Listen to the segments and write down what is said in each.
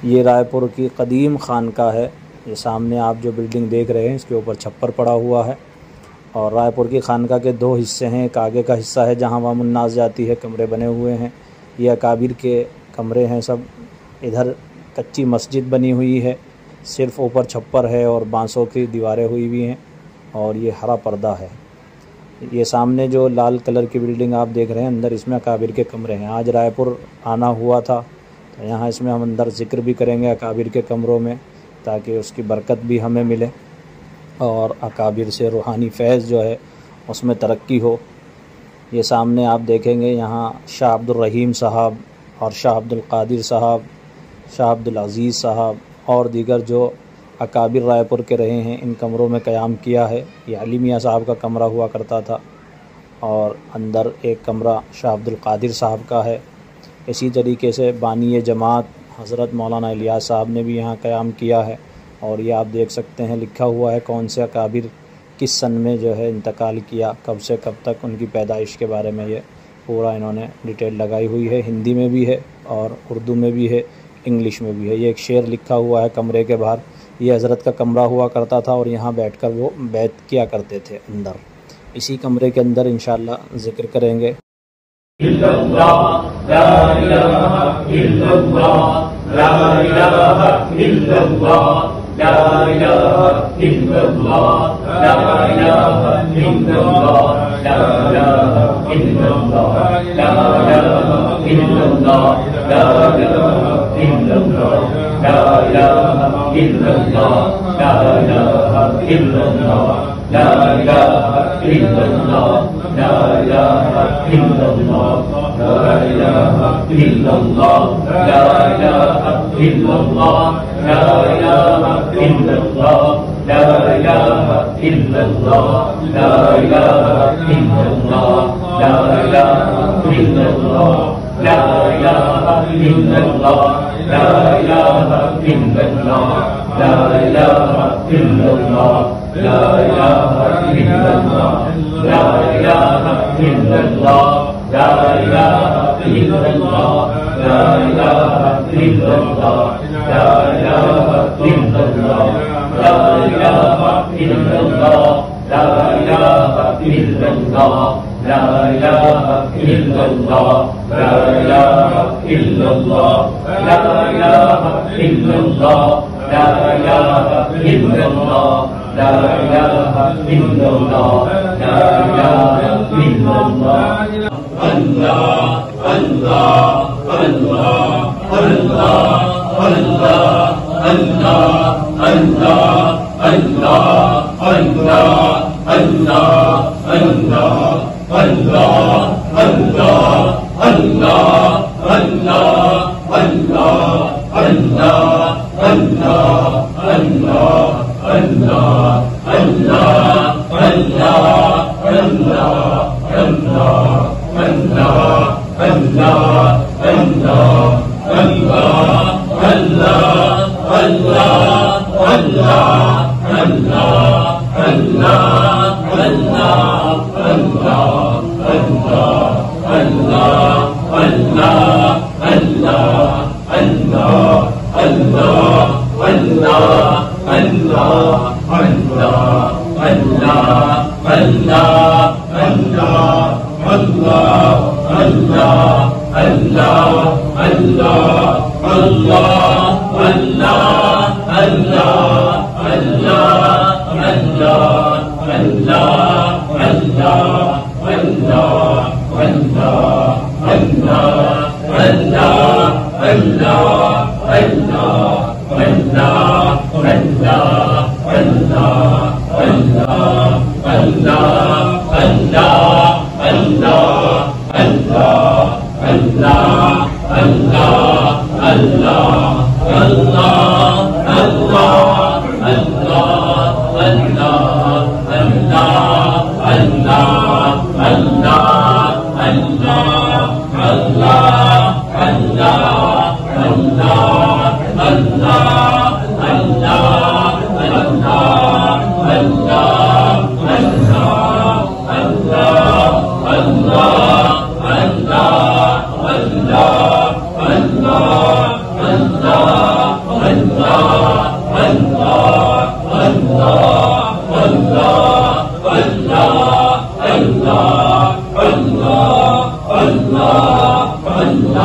ये रायपुर की कदीम खानका है। ये सामने आप जो बिल्डिंग देख रहे हैं इसके ऊपर छप्पर पड़ा हुआ है। और रायपुर की खानका के दो हिस्से हैं। एक आगे का हिस्सा है जहाँ वामुन्नास जाती है, कमरे बने हुए हैं, ये अकाबिर के कमरे हैं सब। इधर कच्ची मस्जिद बनी हुई है, सिर्फ ऊपर छप्पर है और बांसों की दीवारें हुई हुई हैं और ये हरा पर्दा है। ये सामने जो लाल कलर की बिल्डिंग आप देख रहे हैं अंदर, इसमें अकाबिर के कमरे हैं। आज रायपुर आना हुआ था तो यहाँ इसमें हम अंदर ज़िक्र भी करेंगे अकाबिर के कमरों में, ताकि उसकी बरकत भी हमें मिले और अकाबिर से रूहानी फैज़ जो है उसमें तरक्की हो। ये सामने आप देखेंगे यहाँ शाह अब्दुल रहीम साहब और शाह अब्दुल कादिर साहब, शाह अब्दुल अज़ीज़ साहब और दीगर जो अकाबिर रायपुर के रहे हैं, इन कमरों में क़याम किया है। ये अली मियाँ साहब का कमरा हुआ करता था और अंदर एक कमरा शाह अब्दुल कादिर साहब का है। इसी तरीके से बानी जमात हज़रत मौलाना इलियास साहब ने भी यहाँ क़याम किया है। और ये आप देख सकते हैं लिखा हुआ है कौन से अकाबिर किस सन में जो है इंतकाल किया, कब से कब तक, उनकी पैदाइश के बारे में ये पूरा इन्होंने डिटेल लगाई हुई है। हिंदी में भी है और उर्दू में भी है, इंग्लिश में भी है। ये एक शेर लिखा हुआ है कमरे के बाहर। ये हज़रत का कमरा हुआ करता था और यहाँ बैठकर वो बैत किया करते थे अंदर। इसी कमरे के अंदर इंशाअल्लाह ज़िक्र करेंगे। Allah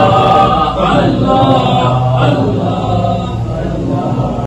अल्लाह अल्लाह